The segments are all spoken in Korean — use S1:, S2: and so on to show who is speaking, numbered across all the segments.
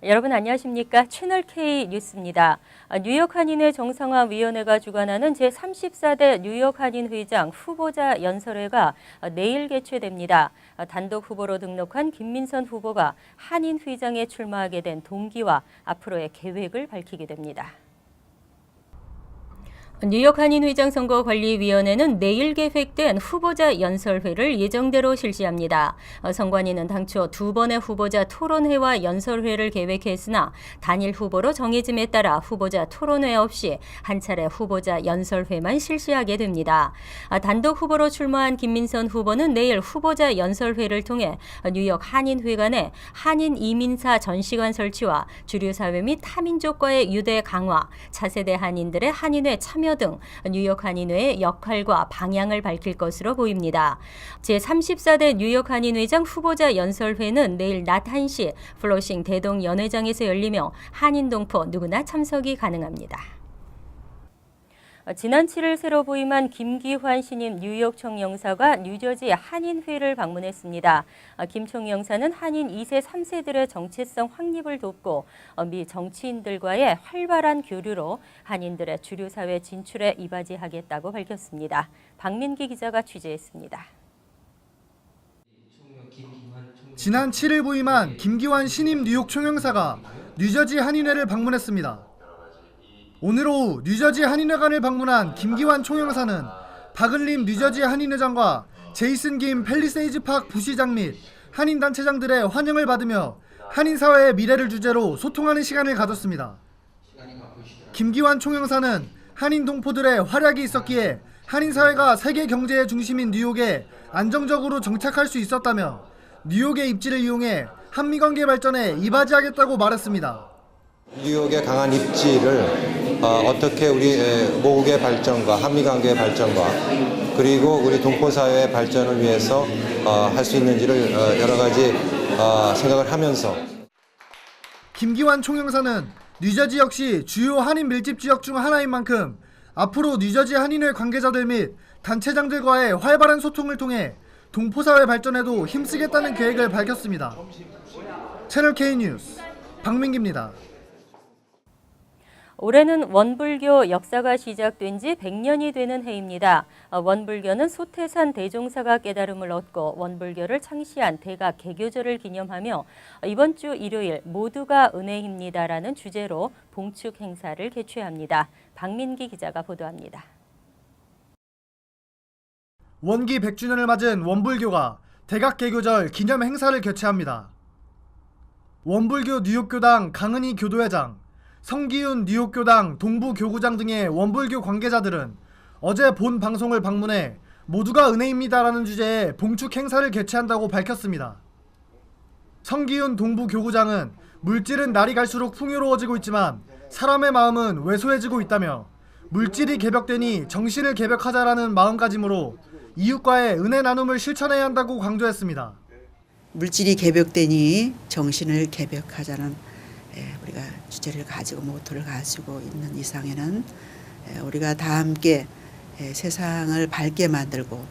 S1: 여러분 안녕하십니까? 채널K 뉴스입니다. 뉴욕 한인회 정상화 위원회가 주관하는 제34대 뉴욕 한인회장 후보자 연설회가 내일 개최됩니다. 단독 후보로 등록한 김민선 후보가 한인회장에 출마하게 된 동기와 앞으로의 계획을 밝히게 됩니다. 뉴욕 한인회장 선거관리위원회는 내일 계획된 후보자 연설회를 예정대로 실시합니다. 선관위는 당초 2번의 후보자 토론회와 연설회를 계획했으나 단일 후보로 정해짐에 따라 후보자 토론회 없이 한 차례 후보자 연설회만 실시하게 됩니다. 단독 후보로 출마한 김민선 후보는 내일 후보자 연설회를 통해 뉴욕 한인회관에 한인 이민사 전시관 설치와 주류 사회 및 타민족과의 유대 강화, 차세대 한인들의 한인회 참여 등 뉴욕 한인회의 역할과 방향을 밝힐 것으로 보입니다. 제34대 뉴욕 한인회장 후보자 연설회는 내일 낮 1시 플러싱 대동연회장에서 열리며 한인 동포 누구나 참석이 가능합니다. 지난 7일 새로 부임한 김기환 신임 뉴욕 총영사가 뉴저지 한인회를 방문했습니다. 김 총영사는 한인 2세, 3세들의 정체성 확립을 돕고 미 정치인들과의 활발한 교류로 한인들의 주류 사회 진출에 이바지하겠다고 밝혔습니다. 박민기 기자가 취재했습니다.
S2: 지난 7일 부임한 김기환 신임 뉴욕 총영사가 뉴저지 한인회를 방문했습니다. 오늘 오후 뉴저지 한인회관을 방문한 김기환 총영사는 박은림 뉴저지 한인회장과 제이슨 김 팰리세이즈 팍 부시장 및 한인단체장들의 환영을 받으며 한인사회의 미래를 주제로 소통하는 시간을 가졌습니다. 김기환 총영사는 한인 동포들의 활약이 있었기에 한인사회가 세계 경제의 중심인 뉴욕에 안정적으로 정착할 수 있었다며 뉴욕의 입지를 이용해 한미관계 발전에 이바지하겠다고 말했습니다.
S3: 뉴욕의 강한 입지를 어떻게 우리 모국의 발전과 한미관계의 발전과 그리고 우리 동포사회의 발전을 위해서 할 수 있는지를 여러 가지 생각을 하면서
S2: 김기환 총영사는 뉴저지 역시 주요 한인 밀집 지역 중 하나인 만큼 앞으로 뉴저지 한인회 관계자들 및 단체장들과의 활발한 소통을 통해 동포사회 발전에도 힘쓰겠다는 계획을 밝혔습니다. 채널K 뉴스 박민기입니다.
S1: 올해는 원불교 역사가 시작된 지 100년이 되는 해입니다. 원불교는 소태산 대종사가 깨달음을 얻고 원불교를 창시한 대각 개교절을 기념하며 이번 주 일요일 모두가 은혜입니다라는 주제로 봉축 행사를 개최합니다. 박민기 기자가 보도합니다.
S2: 원기 100주년을 맞은 원불교가 대각 개교절 기념 행사를 개최합니다. 원불교 뉴욕교당 강은희 교도회장, 성기윤 뉴욕교당 동부교구장 등의 원불교 관계자들은 어제 본 방송을 방문해 모두가 은혜입니다라는 주제의 봉축 행사를 개최한다고 밝혔습니다. 성기윤 동부교구장은 물질은 날이 갈수록 풍요로워지고 있지만 사람의 마음은 왜소해지고 있다며 물질이 개벽되니 정신을 개벽하자라는 마음가짐으로 이웃과의 은혜 나눔을 실천해야 한다고 강조했습니다.
S4: 물질이 개벽되니 정신을 개벽하자는 우리가 주제를 가지고 모토를 가지고 있는 이상에는 우리가 다 함께 세상을 밝게 만들고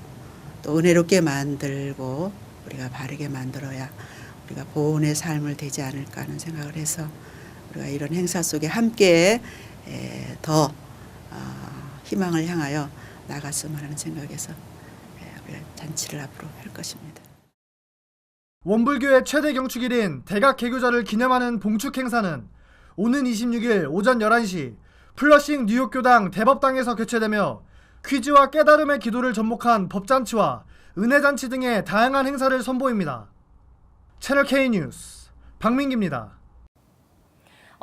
S4: 또 은혜롭게 만들고 우리가 바르게 만들어야 우리가 보온의 삶을 되지 않을까 하는 생각을 해서 우리가 이런 행사 속에 함께 더 희망을 향하여 나갔으면 하는 생각에서 우리가 잔치를 앞으로 할 것입니다.
S2: 원불교의 최대 경축일인 대각 개교절을 기념하는 봉축 행사는 오는 26일 오전 11시 플러싱 뉴욕교당 대법당에서 개최되며 퀴즈와 깨달음의 기도를 접목한 법잔치와 은혜잔치 등의 다양한 행사를 선보입니다. 채널K 뉴스 박민기입니다.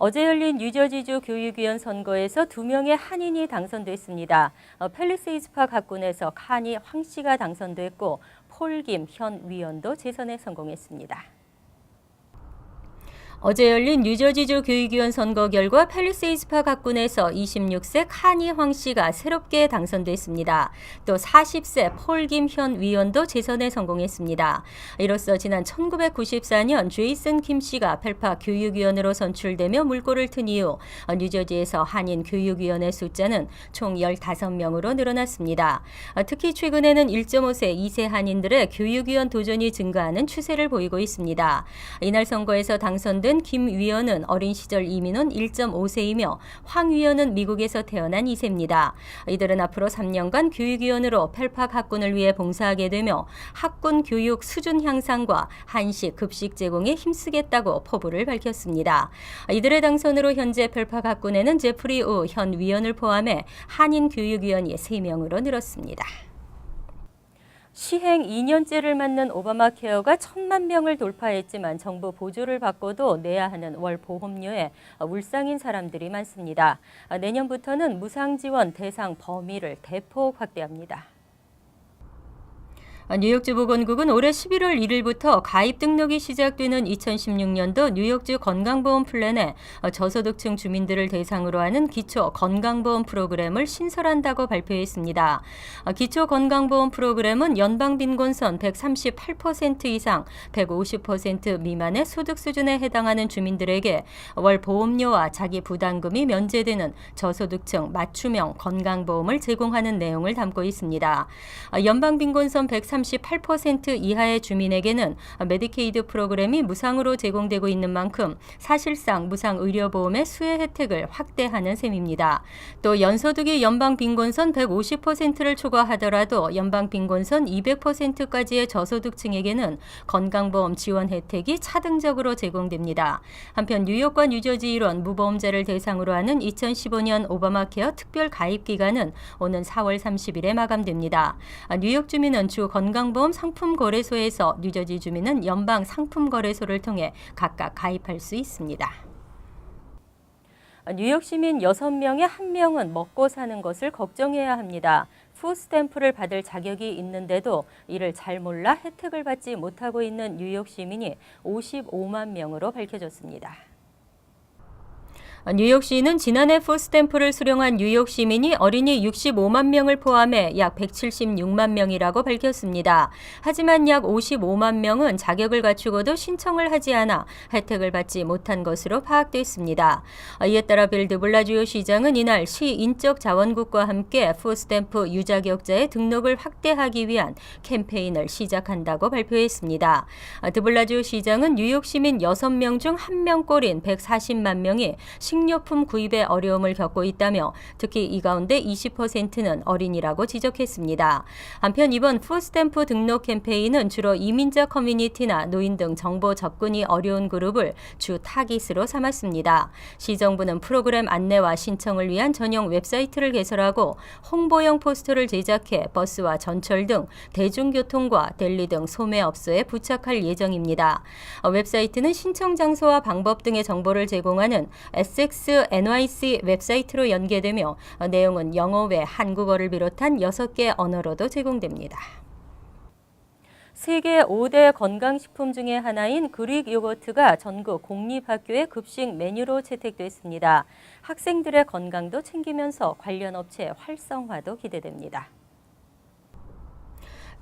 S1: 어제 열린 뉴저지주 교육위원 선거에서 2명의 한인이 당선됐습니다. 팰리세이즈 팍 학군에서 칸이 황 씨가 당선됐고 폴김 현 위원도 재선에 성공했습니다. 어제 열린 뉴저지주 교육위원 선거 결과 팰리세이즈 팍 학군에서 26세 칸이 황 씨가 새롭게 당선됐습니다. 또 40세 폴김 현 위원도 재선에 성공했습니다. 이로써 지난 1994년 제이슨 김 씨가 펠팍 교육위원으로 선출되며 물꼬를 튼 이후 뉴저지에서 한인 교육위원의 숫자는 총 15명으로 늘어났습니다. 특히 최근에는 1.5세, 2세 한인들의 교육위원 도전이 증가하는 추세를 보이고 있습니다. 이날 선거에서 당선된 예정된 김 위원은 어린 시절 이민은 1.5세이며 황 위원은 미국에서 태어난 2세입니다. 이들은 앞으로 3년간 교육위원으로 펠팍 학군을 위해 봉사하게 되며 학군 교육 수준 향상과 한식, 급식 제공에 힘쓰겠다고 포부를 밝혔습니다. 이들의 당선으로 현재 펠팍 학군에는 제프리 우 현 위원을 포함해 한인 교육위원이 3명으로 늘었습니다. 시행 2년째를 맞는 오바마 케어가 1,000만 명을 돌파했지만 정부 보조를 받고도 내야 하는 월 보험료에 울상인 사람들이 많습니다. 내년부터는 무상 지원 대상 범위를 대폭 확대합니다. 뉴욕주 보건국은 올해 11월 1일부터 가입 등록이 시작되는 2016년도 뉴욕주 건강보험 플랜에 저소득층 주민들을 대상으로 하는 기초 건강보험 프로그램을 신설한다고 발표했습니다. 기초 건강보험 프로그램은 연방 빈곤선 138% 이상 150% 미만의 소득 수준에 해당하는 주민들에게 월 보험료와 자기 부담금이 면제되는 저소득층 맞춤형 건강보험을 제공하는 내용을 담고 있습니다. 연방 빈곤선 138% 이하의 주민에게는 메디케이드 프로그램이 무상으로 제공되고 있는 만큼 사실상 무상 의료보험의 수혜 혜택을 확대하는 셈입니다. 또 연소득이 연방 빈곤선 150%를 초과하더라도 연방 빈곤선 200%까지의 저소득층에게는 건강보험 지원 혜택이 차등적으로 제공됩니다. 한편 뉴욕과 뉴저지 일원 무보험자를 대상으로 하는 2015년 오바마 케어 특별 가입 기간은 오는 4월 30일에 마감됩니다. 뉴욕 주민은 주 건강보험 상품거래소에서 뉴저지 주민은 연방 상품거래소를 통해 각각 가입할 수 있습니다. 뉴욕 시민 6명의 1명은 먹고 사는 것을 걱정해야 합니다. 푸드스탬프를 받을 자격이 있는데도 이를 잘 몰라 혜택을 받지 못하고 있는 뉴욕 시민이 55만 명으로 밝혀졌습니다. 뉴욕시는 지난해 푸드스탬프를 수령한 뉴욕 시민이 어린이 65만 명을 포함해 약 176만 명이라고 밝혔습니다. 하지만 약 55만 명은 자격을 갖추고도 신청을 하지 않아 혜택을 받지 못한 것으로 파악됐습니다. 이에 따라 빌 드블라지오 시장은 이날 시 인적 자원국과 함께 푸드스탬프 유자격자의 등록을 확대하기 위한 캠페인을 시작한다고 발표했습니다. 드블라지오 시장은 뉴욕 시민 6명 중 1명꼴인 140만 명이 식료품 구입에 어려움을 겪고 있다며 특히 이 가운데 20%는 어린이라고 지적했습니다. 한편 이번 푸드스탬프 등록 캠페인은 주로 이민자 커뮤니티나 노인 등 정보 접근이 어려운 그룹을 주 타깃으로 삼았습니다. 시정부는 프로그램 안내와 신청을 위한 전용 웹사이트를 개설하고 홍보용 포스터를 제작해 버스와 전철 등 대중교통과 델리 등 소매업소에 부착할 예정입니다. 웹사이트는 신청 장소와 방법 등의 정보를 제공하는 SX NYC 웹사이트로 연계되며 내용은 영어 외 한국어를 비롯한 6개 언어로도 제공됩니다. 세계 5대 건강식품 중에 하나인 그릭 요거트가 전국 공립학교의 급식 메뉴로 채택됐습니다. 학생들의 건강도 챙기면서 관련 업체 활성화도 기대됩니다.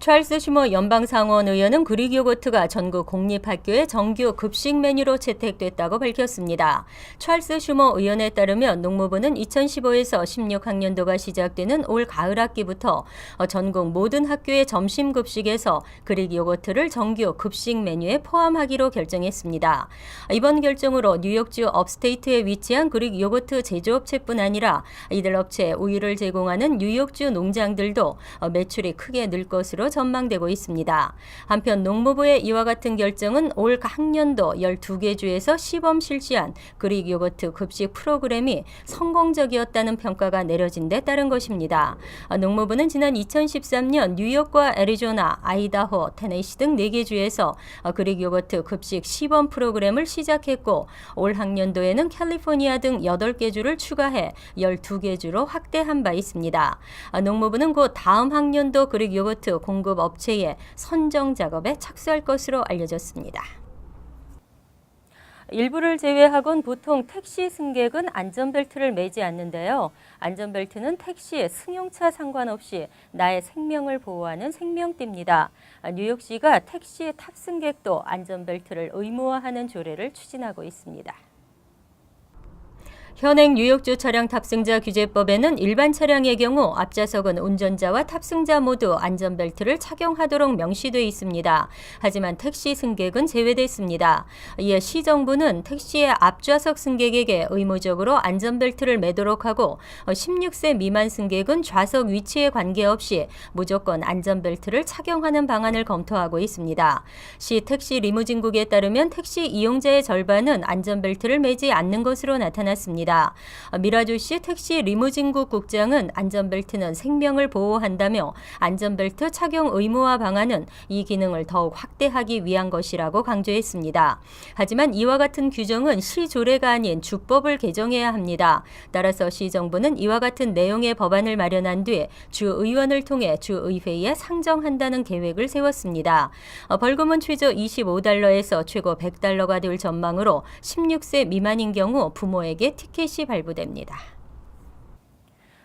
S1: 찰스 슈머 연방상원 의원은 그릭 요거트가 전국 공립학교의 정규 급식 메뉴로 채택됐다고 밝혔습니다. 찰스 슈머 의원에 따르면 농무부는 2015에서 16학년도가 시작되는 올 가을 학기부터 전국 모든 학교의 점심 급식에서 그릭 요거트를 정규 급식 메뉴에 포함하기로 결정했습니다. 이번 결정으로 뉴욕주 업스테이트에 위치한 그릭 요거트 제조업체뿐 아니라 이들 업체에 우유를 제공하는 뉴욕주 농장들도 매출이 크게 늘 것으로 전망되고 있습니다. 한편 농무부의 이와 같은 결정은 올 학년도 12개 주에서 시범 실시한 그릭 요거트 급식 프로그램이 성공적이었다는 평가가 내려진 데 따른 것입니다. 농무부는 지난 2013년 뉴욕과 애리조나, 아이다호, 테네시 등 4개 주에서 그릭 요거트 급식 시범 프로그램을 시작했고 올 학년도에는 캘리포니아 등 8개 주를 추가해 12개 주로 확대한 바 있습니다. 농무부는 곧 다음 학년도 그릭 요거트 공급 업체의 선정 작업에 착수할 것으로 알려졌습니다. 일부를 제외하곤 보통 택시 승객은 안전벨트를 매지 않는데요. 안전벨트는 택시, 승용차 상관없이 나의 생명을 보호하는 생명띠입니다. 뉴욕시가 택시 탑승객도 안전벨트를 의무화하는 조례를 추진하고 있습니다. 현행 뉴욕주 차량 탑승자 규제법에는 일반 차량의 경우 앞좌석은 운전자와 탑승자 모두 안전벨트를 착용하도록 명시돼 있습니다. 하지만 택시 승객은 제외됐습니다. 이에 시정부는 택시의 앞좌석 승객에게 의무적으로 안전벨트를 매도록 하고 16세 미만 승객은 좌석 위치에 관계없이 무조건 안전벨트를 착용하는 방안을 검토하고 있습니다. 시 택시 리무진국에 따르면 택시 이용자의 절반은 안전벨트를 매지 않는 것으로 나타났습니다. 미라주시 택시 리무진국 국장은 안전벨트는 생명을 보호한다며 안전벨트 착용 의무화 방안은 이 기능을 더욱 확대하기 위한 것이라고 강조했습니다. 하지만 이와 같은 규정은 시조례가 아닌 주법을 개정해야 합니다. 따라서 시정부는 이와 같은 내용의 법안을 마련한 뒤 주의원을 통해 주의회에 상정한다는 계획을 세웠습니다. 벌금은 최저 $25에서 최고 $100가 될 전망으로 16세 미만인 경우 부모에게 티켓이 발부됩니다.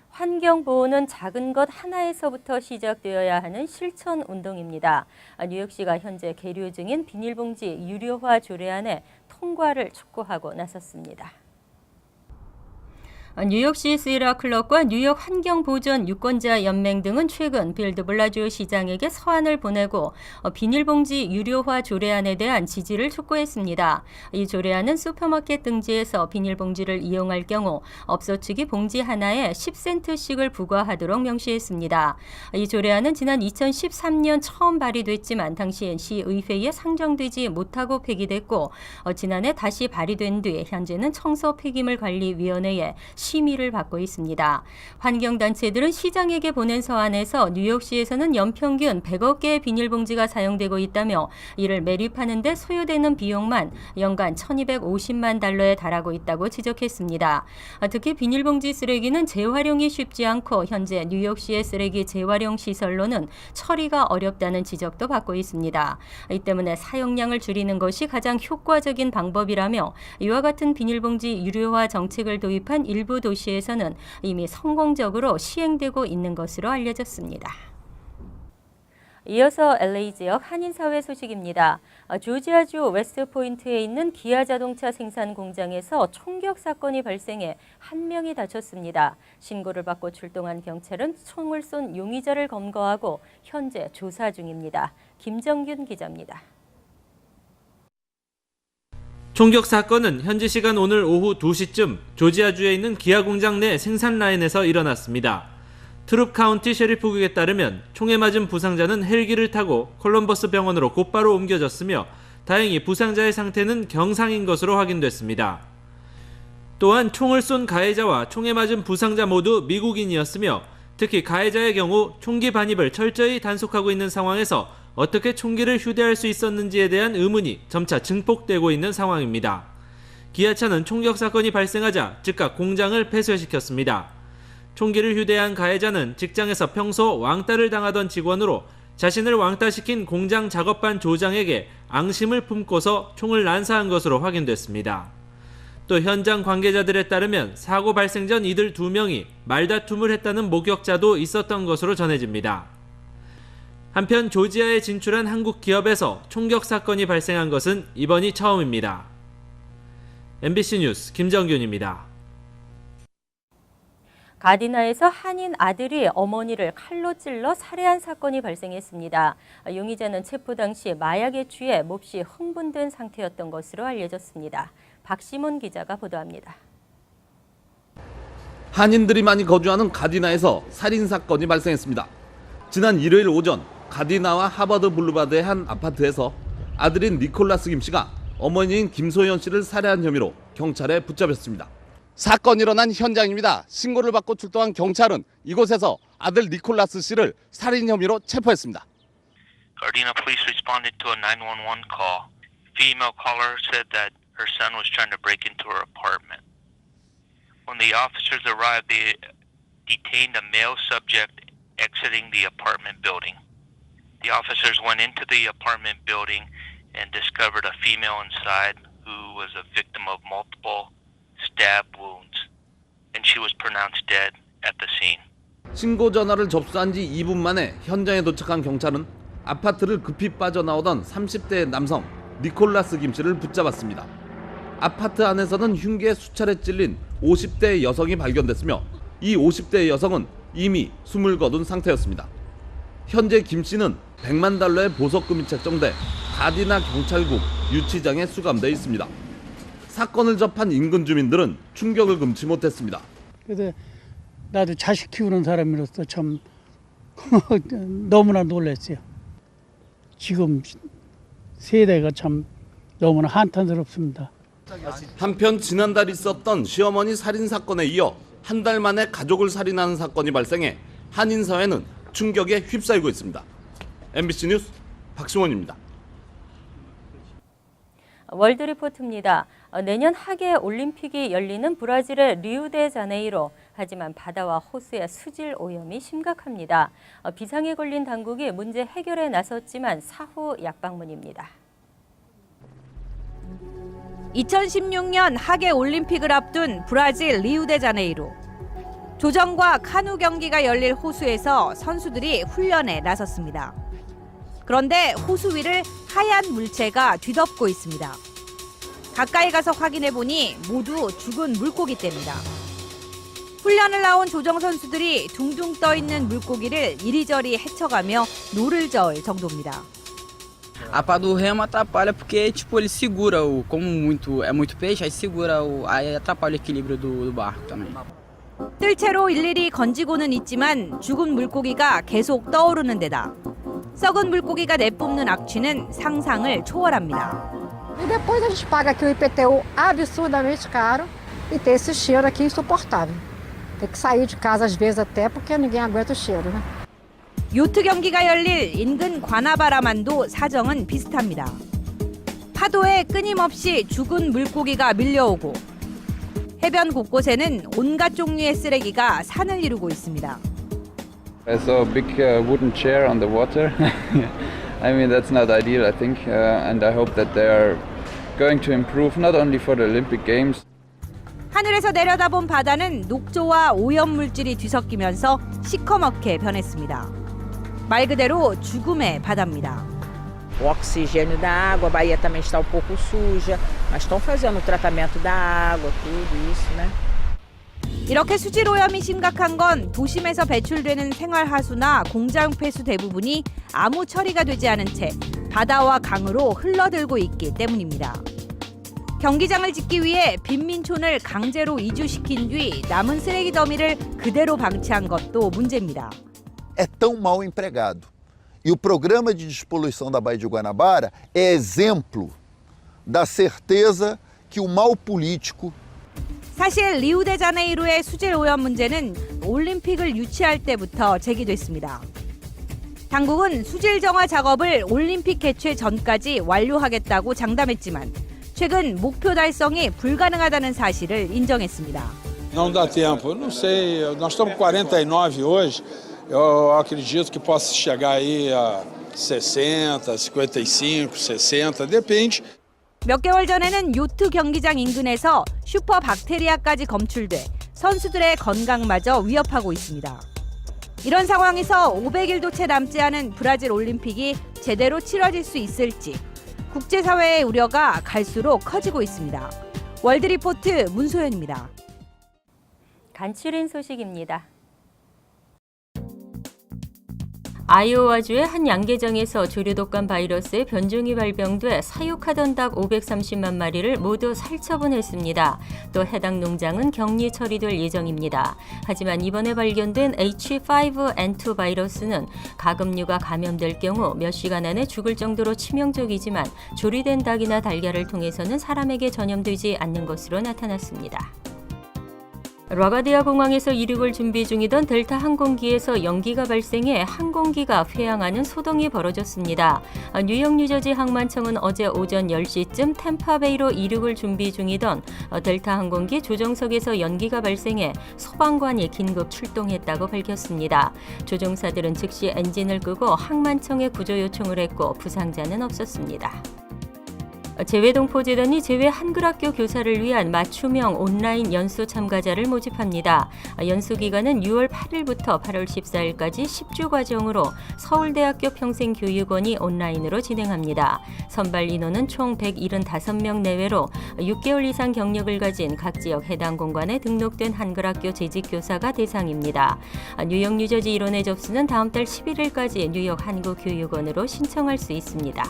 S1: 환경보호는 작은 것 하나에서부터 시작되어야 하는 실천 운동입니다. 뉴욕시가 현재 계류 중인 비닐봉지 유료화 조례안의 통과를 촉구하고 나섰습니다. 뉴욕시 시라 클럽과 뉴욕 환경보전 유권자 연맹 등은 최근 빌 드 블라지오 시장에게 서한을 보내고 비닐봉지 유료화 조례안에 대한 지지를 촉구했습니다. 이 조례안은 슈퍼마켓 등지에서 비닐봉지를 이용할 경우 업소 측이 봉지 하나에 10센트씩을 부과하도록 명시했습니다. 이 조례안은 지난 2013년 처음 발의됐지만 당시엔 시의회에 상정되지 못하고 폐기됐고 지난해 다시 발의된 뒤 현재는 청소 폐기물 관리위원회에 심의를 받고 있습니다. 환경단체들은 시장에게 보낸 서한에서 뉴욕시에서는 연평균 100억 개의 비닐봉지가 사용되고 있다며 이를 매립하는 데 소요되는 비용만 연간 $1250만 달러에 달하고 있다고 지적했습니다. 특히 비닐봉지 쓰레기는 재활용이 쉽지 않고 현재 뉴욕시의 쓰레기 재활용 시설로는 처리가 어렵다는 지적도 받고 있습니다. 이 때문에 사용량을 줄이는 것이 가장 효과적인 방법이라며 이와 같은 비닐봉지 유료화 정책을 도입한 일부 도시에서는 이미 성공적으로 시행되고 있는 것으로 알려졌습니다. 이어서 LA 지역 한인사회 소식입니다. 조지아주 웨스트포인트에 있는 기아 자동차 생산 공장에서 총격 사건이 발생해 한 명이 다쳤습니다. 신고를 받고 출동한 경찰은 총을 쏜 용의자를 검거하고 현재 조사 중입니다. 김정균 기자입니다.
S5: 총격 사건은 현지 시간 오늘 오후 2시쯤 조지아주에 있는 기아 공장 내 생산 라인에서 일어났습니다. 트룹 카운티 셰리프국에 따르면 총에 맞은 부상자는 헬기를 타고 콜럼버스 병원으로 곧바로 옮겨졌으며 다행히 부상자의 상태는 경상인 것으로 확인됐습니다. 또한 총을 쏜 가해자와 총에 맞은 부상자 모두 미국인이었으며 특히 가해자의 경우 총기 반입을 철저히 단속하고 있는 상황에서 어떻게 총기를 휴대할 수 있었는지에 대한 의문이 점차 증폭되고 있는 상황입니다. 기아차는 총격 사건이 발생하자 즉각 공장을 폐쇄시켰습니다. 총기를 휴대한 가해자는 직장에서 평소 왕따를 당하던 직원으로 자신을 왕따시킨 공장 작업반 조장에게 앙심을 품고서 총을 난사한 것으로 확인됐습니다. 또 현장 관계자들에 따르면 사고 발생 전 이들 2명이 말다툼을 했다는 목격자도 있었던 것으로 전해집니다. 한편 조지아에 진출한 한국 기업에서 총격 사건이 발생한 것은 이번이 처음입니다. MBC 뉴스 김정균입니다.
S1: 가디나에서 한인 아들이 어머니를 칼로 찔러 살해한 사건이 발생했습니다. 용의자는 체포 당시 마약에 취해 몹시 흥분된 상태였던 것으로 알려졌습니다. 박시몬 기자가 보도합니다.
S6: 한인들이 많이 거주하는 가디나에서 살인 사건이 발생했습니다. 지난 일요일 오전 가디나와 하버드 블루바드의 한 아파트에서 아들인 니콜라스 김 씨가 어머니인 김소연 씨를 살해한 혐의로 경찰에 붙잡혔습니다. 사건이 일어난 현장입니다. 신고를 받고 출동한 경찰은 이곳에서 아들 니콜라스 씨를 살인 혐의로 체포했습니다.
S7: Gardena police responded to a 911 call. Female caller said that her son was trying to break into her apartment. When the officers arrived, they detained a male subject exiting the apartment building. The officers went into the apartment building and discovered a female inside who was a victim of multiple stab wounds, and she was pronounced dead at the scene.
S6: 신고 전화를 접수한 지 2분 만에 현장에 도착한 경찰은 아파트를 급히 빠져나오던 30대 남성 니콜라스 김 씨를 붙잡았습니다. 아파트 안에서는 흉기에 수차례 찔린 50대 여성이 발견됐으며 이 50대 여성은 이미 숨을 거둔 상태였습니다. 현재 김 씨는 100만 달러의 보석금이 책정돼 가디나 경찰국 유치장에 수감돼 있습니다. 사건을 접한 인근 주민들은 충격을 금치 못했습니다.
S8: 그래서 나도 자식 키우는 사람으로서 참 너무나 놀랐어요. 지금 세대가 참 너무나 한탄스럽습니다.
S6: 한편 지난달 있었던 시어머니 살인 사건에 이어 한 달 만에 가족을 살인하는 사건이 발생해 한인 사회는 충격에 휩싸이고 있습니다. MBC 뉴스 박승원입니다.
S1: 월드리포트입니다. 내년 하계 올림픽이 열리는 브라질의 리우데자네이로. 하지만 바다와 호수의 수질 오염이 심각합니다. 비상에 걸린 당국이 문제 해결에 나섰지만 사후 약방문입니다.
S9: 2016년 하계 올림픽을 앞둔 브라질 리우데자네이루. 조정과 카누 경기가 열릴 호수에서 선수들이 훈련에 나섰습니다. 그런데 호수 위를 하얀 물체가 뒤덮고 있습니다. 가까이 가서 확인해 보니 모두 죽은 물고기 떼입니다. 훈련을 나온 조정 선수들이 둥둥 떠 있는 물고기를 이리저리 헤쳐가며 노를 저을 정도입니다.
S10: A pá do remo atrapalha porque tipo ele segura como é muito peixe, aí segura aí atrapalha o equilíbrio do barco também.
S9: 뜰채로 일일이 건지고는 있지만 죽은 물고기가 계속 떠오르는 데다 썩은 물고기가 내뿜는 악취는 상상을 초월합니다.
S11: E depois a gente paga aqui o IPTU absurdamente caro e tem esse cheiro aqui insuportável. Tem que sair de casa às vezes até porque ninguém aguenta o cheiro, né?
S9: 요트 경기가 열릴 인근 과나바라만도 사정은 비슷합니다. 파도에 끊임없이 죽은 물고기가 밀려오고 해변 곳곳에는 온갖 종류의 쓰레기가 산을 이루고 있습니다.
S12: I saw a big wooden chair on the water. I mean that's not ideal, I think, and I hope that they are going to improve not only for the Olympic Games.
S9: 하늘에서 내려다본 바다는 녹조와 오염 물질이 뒤섞이면서 시커멓게 변했습니다. 말 그대로 죽음의 바다입니다.
S13: O oxigênio da água, a Bahia também está um pouco suja, mas estão fazendo o tratamento da água, tudo isso, né?
S9: 이렇게 수질 오염이 심각한 건 도심에서 배출되는 생활하수나 공장 폐수 대부분이 아무 처리가 되지 않은 채 바다와 강으로 흘러들고 있기 때문입니다. 경기장을 짓기 위해 빈민촌을 강제로 이주시킨 뒤 남은 쓰레기 더미를 그대로 방치한 것도 문제입니다.
S14: É tão mal empregado. E o programa de despoluição da Baía de Guanabara é exemplo da certeza que o mal político.
S9: 사실 리우데자네이루의 수질 오염 문제는 올림픽을 유치할 때부터 제기됐습니다. 당국은 수질 정화 작업을 올림픽 개최 전까지 완료하겠다고 장담했지만 최근 목표 달성이 불가능하다는 사실을 인정했습니다.
S15: Não dá tempo, não sei, nós estamos 49 hoje. Eu acredito que possa chegar aí a 60, 55, 60, depende.
S9: 몇 개월 전에는 요트 경기장 인근에서 슈퍼 박테리아까지 검출돼 선수들의 건강마저 위협하고 있습니다. 이런 상황에서 500일도 채 남지 않은 브라질 올림픽이 제대로 치러질 수 있을지 국제사회의 우려가 갈수록 커지고 있습니다. 월드리포트 문소연입니다.
S1: 간추린 소식입니다. 아이오와주의 한 양계장에서 조류독감 바이러스의 변종이 발병돼 사육하던 닭 530만 마리를 모두 살처분했습니다. 또 해당 농장은 격리 처리될 예정입니다. 하지만 이번에 발견된 H5N2 바이러스는 가금류가 감염될 경우 몇 시간 안에 죽을 정도로 치명적이지만 조리된 닭이나 달걀을 통해서는 사람에게 전염되지 않는 것으로 나타났습니다. 라가디아 공항에서 이륙을 준비 중이던 델타 항공기에서 연기가 발생해 항공기가 폐항하는 소동이 벌어졌습니다. 뉴욕 뉴저지 항만청은 어제 오전 10시쯤 템파베이로 이륙을 준비 중이던 델타 항공기 조종석에서 연기가 발생해 소방관이 긴급 출동했다고 밝혔습니다. 조종사들은 즉시 엔진을 끄고 항만청에 구조 요청을 했고 부상자는 없었습니다. 재외동포재단이 재외 한글학교 교사를 위한 맞춤형 온라인 연수 참가자를 모집합니다. 연수 기간은 6월 8일부터 8월 14일까지 10주 과정으로 서울대학교 평생교육원이 온라인으로 진행합니다. 선발 인원은 총 175명 내외로 6개월 이상 경력을 가진 각 지역 해당 공관에 등록된 한글학교 재직교사가 대상입니다. 뉴욕 뉴저지 일원의 접수는 다음 달 11일까지 뉴욕 한국교육원으로 신청할 수 있습니다.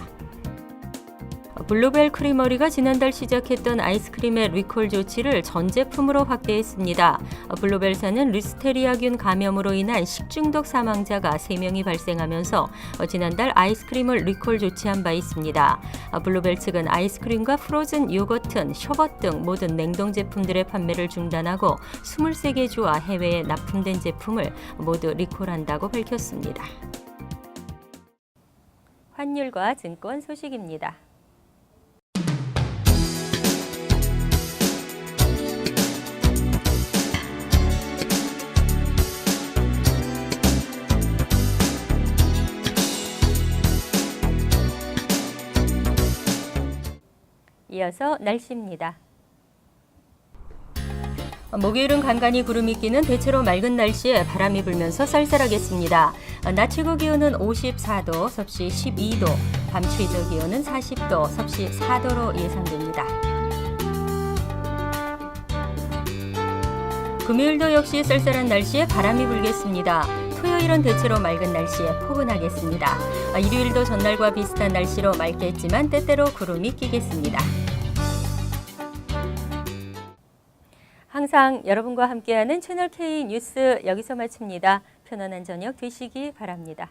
S1: 블루벨 크리머리가 지난달 시작했던 아이스크림의 리콜 조치를 전 제품으로 확대했습니다. 블루벨사는 리스테리아균 감염으로 인한 식중독 사망자가 3명이 발생하면서 지난달 아이스크림을 리콜 조치한 바 있습니다. 블루벨 측은 아이스크림과 프로즌 요거트, 셔벗 등 모든 냉동 제품들의 판매를 중단하고 23개 주와 해외에 납품된 제품을 모두 리콜한다고 밝혔습니다. 환율과 증권 소식입니다. 이어서 날씨입니다. 목요일은 간간히 구름이 끼는 대체로 맑은 날씨에 바람이 불면서 쌀쌀하겠습니다. 낮 최고 기온은 54도, 섭씨 12도, 밤 최저 기온은 40도, 섭씨 4도로 예상됩니다. 금요일도 역시 쌀쌀한 날씨에 바람이 불겠습니다. 토요일은 대체로 맑은 날씨에 포근하겠습니다. 일요일도 전날과 비슷한 날씨로 맑겠지만 때때로 구름이 끼겠습니다. 항상 여러분과 함께하는 채널K 뉴스 여기서 마칩니다. 편안한 저녁 되시기 바랍니다.